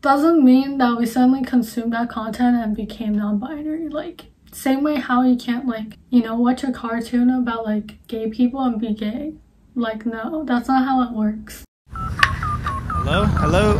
doesn't mean that we suddenly consumed that content and became non-binary. Like, same way how you can't, like, you know, watch a cartoon about like gay people and be gay. Like, no, that's not how it works. Hello?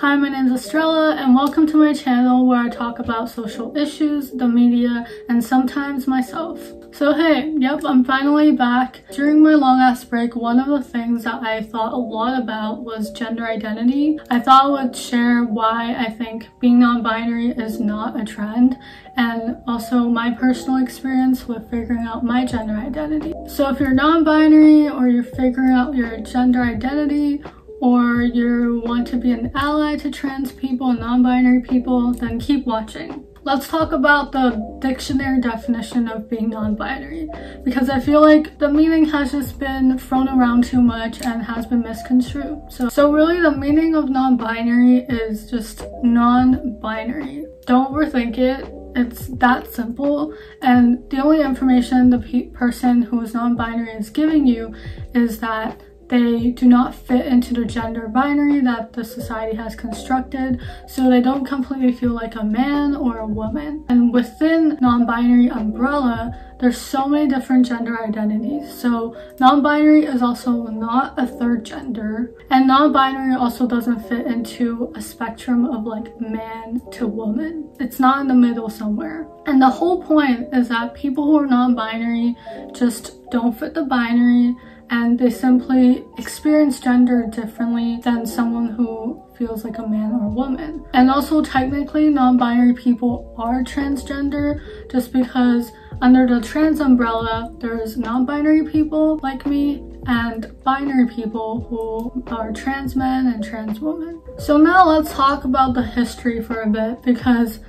Hi, my name is Estrella and welcome to my channel where I talk about social issues, the media, and sometimes myself. So hey, yep, I'm finally back. During my long ass break, one of the things that I thought a lot about was gender identity. I thought I would share why I think being non-binary is not a trend, and also my personal experience with figuring out my gender identity. So if you're non-binary or you're figuring out your gender identity, or you want to be an ally to trans people and non-binary people, then keep watching. Let's talk about the dictionary definition of being non-binary, because I feel like the meaning has just been thrown around too much and has been misconstrued. So really the meaning of non-binary is just non-binary. Don't overthink it. It's that simple, and the only information the person who is non-binary is giving you is that they do not fit into the gender binary that the society has constructed, so they don't completely feel like a man or a woman. And within non-binary umbrella, there's so many different gender identities. So non-binary is also not a third gender, and non-binary also doesn't fit into a spectrum of like man to woman. It's not in the middle somewhere. And the whole point is that people who are non-binary just don't fit the binary, and they simply experience gender differently than someone who feels like a man or a woman. And also technically non-binary people are transgender, just because under the trans umbrella there's non-binary people like me and binary people who are trans men and trans women. So now let's talk about the history for a bit, because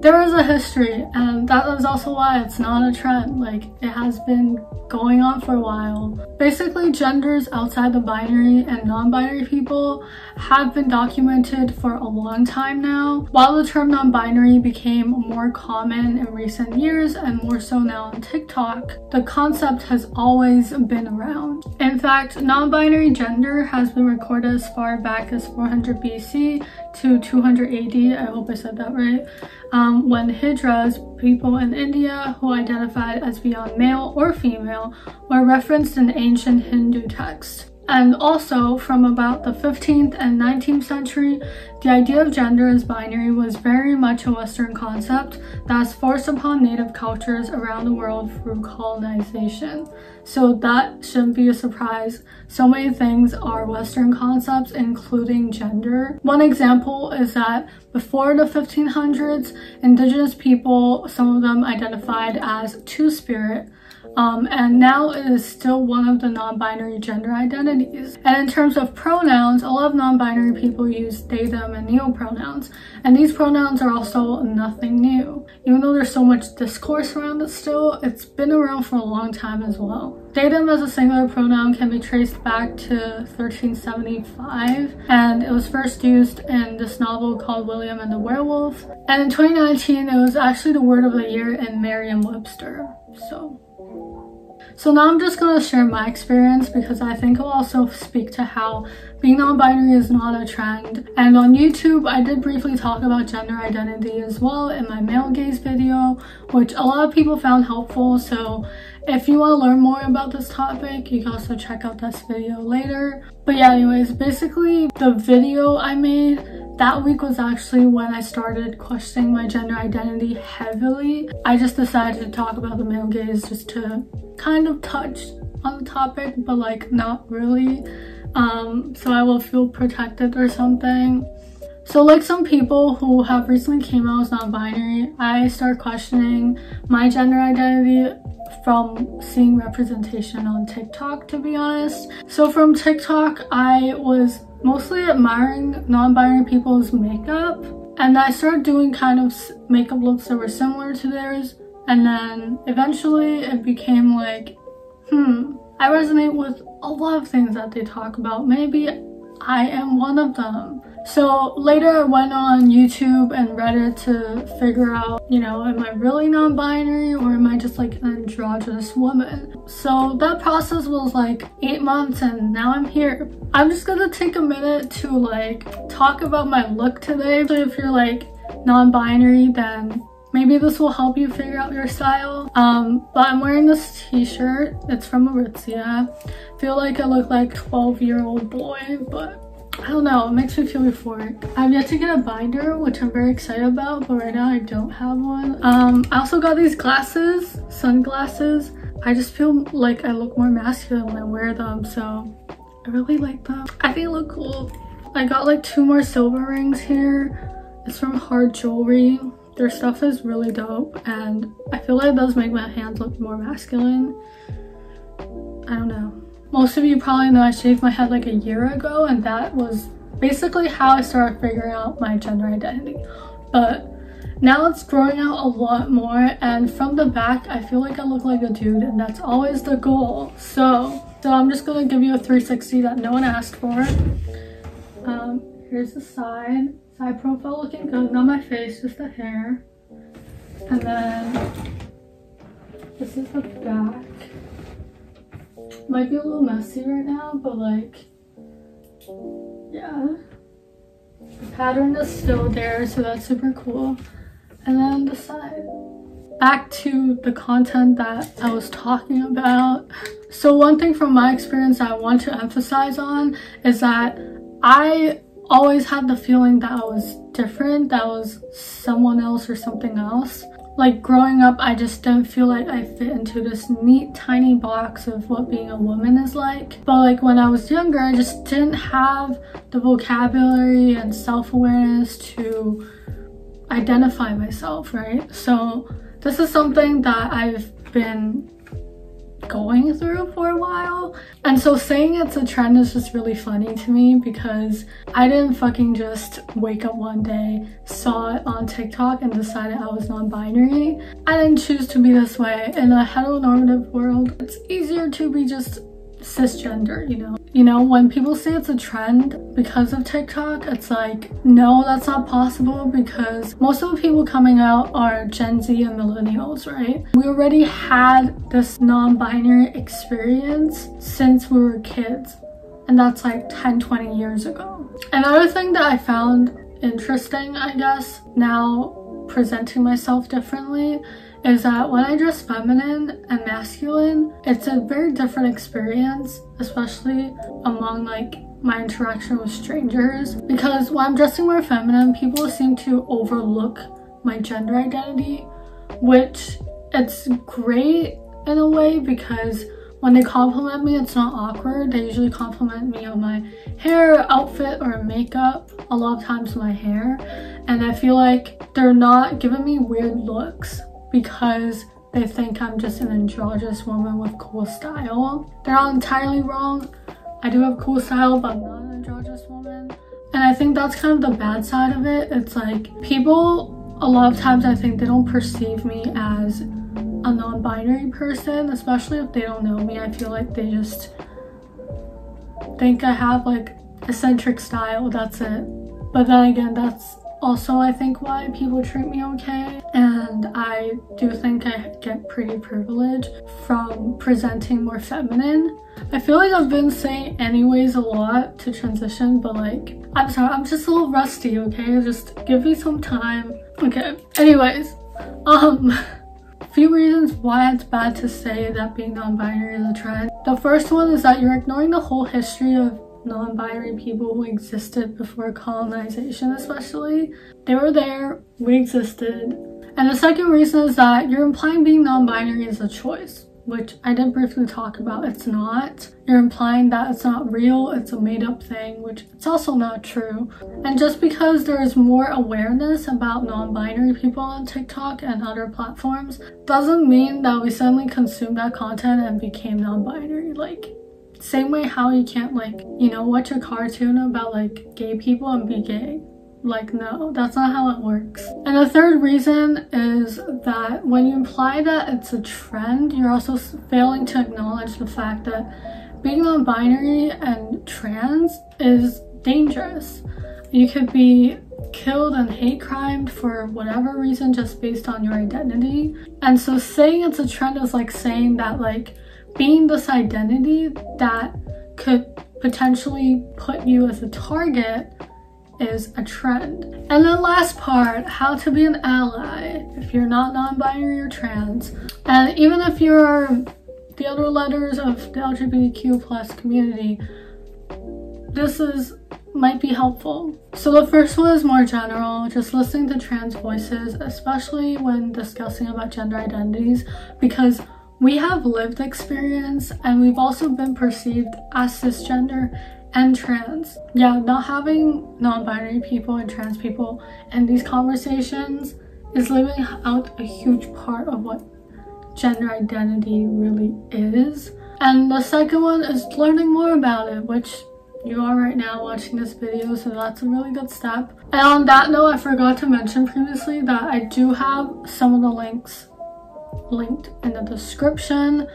there is a history, and that is also why it's not a trend. Like, it has been going on for a while. Basically, genders outside the binary and non-binary people have been documented for a long time now. While the term non-binary became more common in recent years and more so now on TikTok, the concept has always been around. In fact, non-binary gender has been recorded as far back as 400 BC to 200 AD, I hope I said that right, when 𝖍𝖔𝖓s, people in India who identified as beyond male or female, were referenced in ancient Hindu texts. And also, from about the 15th and 19th century, the idea of gender as binary was very much a Western concept that was forced upon native cultures around the world through colonization. So that shouldn't be a surprise. So many things are Western concepts, including gender. One example is that before the 1500s, indigenous people, some of them identified as two-spirit, and now it is still one of the non-binary gender identities. And in terms of pronouns, a lot of non-binary people use they, them, and neopronouns, and these pronouns are also nothing new. Even though there's so much discourse around it still, it's been around for a long time as well. They, them as a singular pronoun can be traced back to 1375, and it was first used in this novel called William and the Werewolf. And in 2019, it was actually the word of the year in Merriam-Webster. So now I'm just going to share my experience, because I think it'll also speak to how being non-binary is not a trend. And on YouTube, I did briefly talk about gender identity as well in my male gaze video, which a lot of people found helpful. So if you want to learn more about this topic, you can also check out this video later. But yeah, anyways, basically the video I made that week was actually when I started questioning my gender identity heavily. I just decided to talk about the male gaze just to kind of touch on the topic, but like not really, so I will feel protected or something. So like some people who have recently came out as non-binary, I started questioning my gender identity from seeing representation on TikTok, to be honest. So from TikTok, I was mostly admiring non-binary people's makeup, and I started doing kind of makeup looks that were similar to theirs, and then eventually it became like, I resonate with a lot of things that they talk about. Maybe I am one of them. So later I went on YouTube and Reddit to figure out, you know, am I really non-binary or am I just like an androgynous woman? So that process was like 8 months and now I'm here. I'm just gonna take a minute to like talk about my look today. So if you're like non-binary, then maybe this will help you figure out your style. But I'm wearing this t-shirt. It's from 𝖍𝖔𝖘𝖊. I feel like I look like a 12-year-old boy, but I don't know, it makes me feel euphoric. I've yet to get a binder, which I'm very excited about, but right now I don't have one. I also got these glasses, sunglasses. I just feel like I look more masculine when I wear them, so I really like them. I think they look cool. I got like 2 more silver rings here. It's from Hard Jewelry. Their stuff is really dope, and I feel like it does make my hands look more masculine. I don't know. Most of you probably know I shaved my head like a year ago, and that was basically how I started figuring out my gender identity. But now it's growing out a lot more, and from the back I feel like I look like a dude, and that's always the goal. So I'm just gonna give you a 360 that no one asked for. Here's the side profile, looking good. Not my face, just the hair. And then this is the back. Might be a little messy right now, but like, yeah, the pattern is still there, so that's super cool. And then the side. Back to the content that I was talking about. So one thing from my experience that I want to emphasize on is that I always had the feeling that I was different, that I was someone else or something else. Like growing up, I just didn't feel like I fit into this neat tiny box of what being a woman is like. But like when I was younger, I just didn't have the vocabulary and self-awareness to identify myself, right? So this is something that I've been going through for a while, and so saying it's a trend is just really funny to me because I didn't fucking just wake up one day, saw it on TikTok and decided I was non-binary. I didn't choose to be this way. In a heteronormative world, it's easier to be just cisgender, you know, when people say it's a trend because of TikTok, it's like, no, that's not possible, because most of the people coming out are Gen Z and millennials, right? We already had this non-binary experience since we were kids, and that's like 10-20 years ago. Another thing that I found interesting, I guess, now presenting myself differently, is that when I dress feminine and masculine, it's a very different experience, especially among like my interaction with strangers. Because when I'm dressing more feminine, people seem to overlook my gender identity, which it's great in a way because when they compliment me, it's not awkward. They usually compliment me on my hair, outfit, or makeup, a lot of times my hair. And I feel like they're not giving me weird looks because they think I'm just an androgynous woman with cool style. They're not entirely wrong. I do have cool style, but I'm not an androgynous woman. And I think that's kind of the bad side of it. It's like people, a lot of times I think they don't perceive me as a non-binary person, especially if they don't know me. I feel like they just think I have like eccentric style, that's it. But then again, that's also I think why people treat me okay, and I do think I get pretty privileged from presenting more feminine. I feel like I've been saying anyways a lot to transition, but like, I'm sorry, I'm just a little rusty, okay? Just give me some time. Okay, anyways, a few reasons why it's bad to say that being non-binary is a trend. The first one is that you're ignoring the whole history of non-binary people who existed before colonization, especially. They were there, we existed. And the second reason is that you're implying being non-binary is a choice, which I did briefly talk about. It's not. You're implying that it's not real, it's a made-up thing, which it's also not true. And just because there is more awareness about non-binary people on TikTok and other platforms doesn't mean that we suddenly consumed that content and became non-binary. Like, same way how you can't, like, you know, watch a cartoon about like gay people and be gay. Like, no, that's not how it works. And the third reason is that when you imply that it's a trend, you're also failing to acknowledge the fact that being non-binary and trans is dangerous. You could be killed and hate crimed for whatever reason just based on your identity. And so saying it's a trend is like saying that like being this identity that could potentially put you as a target is a trend. And then last part, how to be an ally if you're not non-binary or trans. And even if you're the other letters of the LGBTQ+ community, this might be helpful. So the first one is more general, just listening to trans voices, especially when discussing about gender identities, because we have lived experience and we've also been perceived as cisgender and trans. Yeah, not having non-binary people and trans people in these conversations is leaving out a huge part of what gender identity really is. And the second one is learning more about it, which you are right now watching this video, so that's a really good step. And on that note, I forgot to mention previously that I do have some of the links linked in the description,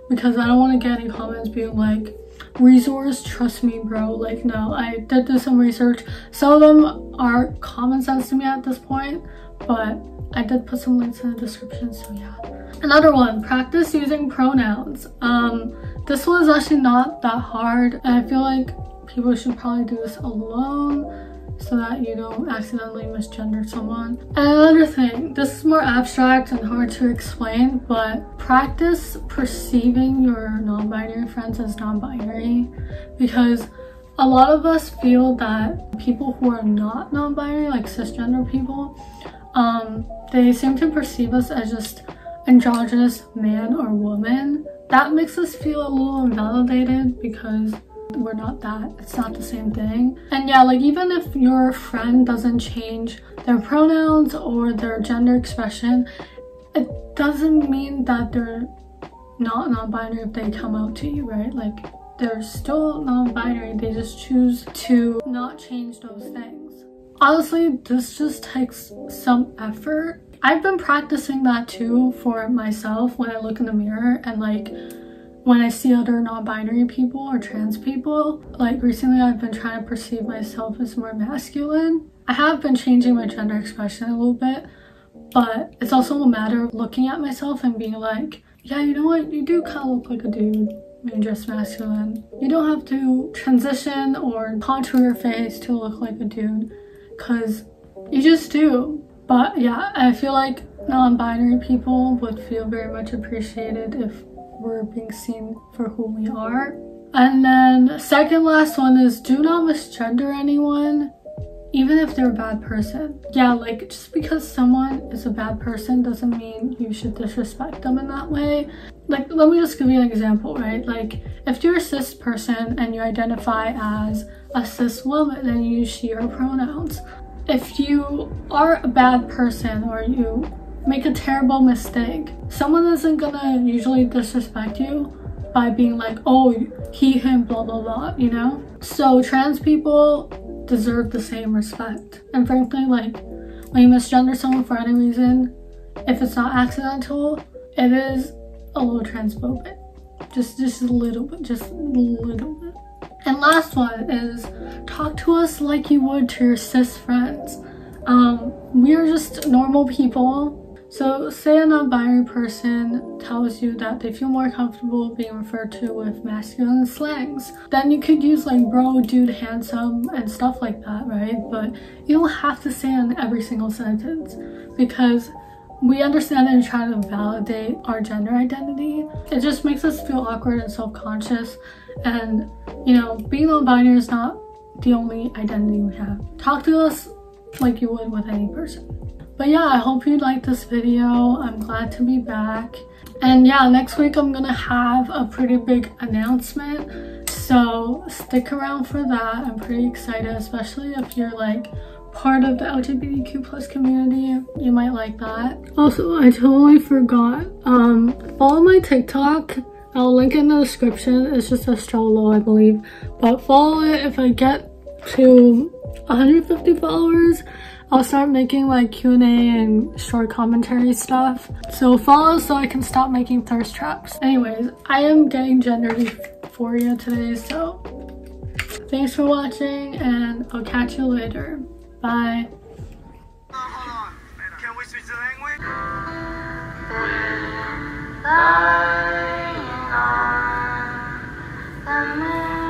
because I don't want to get any comments being like, resource, trust me bro. Like, no, I did do some research. Some of them are common sense to me at this point, but I did put some links in the description, so yeah. Another one, practice using pronouns. This one is actually not that hard, and I feel like people should probably do this alone so that you don't accidentally misgender someone. And another thing, this is more abstract and hard to explain, but practice perceiving your non-binary friends as non-binary, because a lot of us feel that people who are not non-binary, like cisgender people, they seem to perceive us as just androgynous man or woman. That makes us feel a little invalidated because we're not that. It's not the same thing. And yeah, like even if your friend doesn't change their pronouns or their gender expression, it doesn't mean that they're not non-binary if they come out to you, right? Like they're still non-binary, they just choose to not change those things. Honestly, this just takes some effort. I've been practicing that too for myself when I look in the mirror and like when I see other non-binary people or trans people. Like recently I've been trying to perceive myself as more masculine. I have been changing my gender expression a little bit, but it's also a matter of looking at myself and being like, yeah, you know what, you do kind of look like a dude when you're just masculine. You don't have to transition or contour your face to look like a dude, because you just do. But yeah, I feel like non-binary people would feel very much appreciated if we're being seen for who we are. And then second last one is do not misgender anyone, even if they're a bad person. Yeah, like just because someone is a bad person doesn't mean you should disrespect them in that way. Like, let me just give you an example, right? Like if you're a cis person and you identify as a cis woman, then you use she her pronouns. If you are a bad person or you make a terrible mistake, someone isn't gonna usually disrespect you by being like, oh, he, him, blah blah blah, you know? So trans people deserve the same respect. And frankly, like when you misgender someone for any reason, if it's not accidental, it is a little transphobic. Just a little bit, just a little bit. And last one is talk to us like you would to your cis friends. We are just normal people. So say a non-binary person tells you that they feel more comfortable being referred to with masculine slangs, then you could use like bro, dude, handsome, and stuff like that, right? But you don't have to say it in every single sentence, because we understand that you're trying to validate our gender identity. It just makes us feel awkward and self-conscious, and you know, being non-binary is not the only identity we have. Talk to us like you would with any person. But yeah, I hope you liked this video. I'm glad to be back. And yeah, next week I'm gonna have a pretty big announcement, so stick around for that. I'm pretty excited, especially if you're like part of the LGBTQ+ community. You might like that. Also, I totally forgot, follow my TikTok. I'll link it in the description. It's just 𝖍𝖏𝖚, I believe, but follow it. If I get to 150 followers, I'll start making like Q&A and short commentary stuff. So follow so I can stop making thirst traps. Anyways, I am getting gender euphoria today, so Thanks for watching, and I'll catch you later. Bye. Hold on. Can we switch the language? Lying on the moon.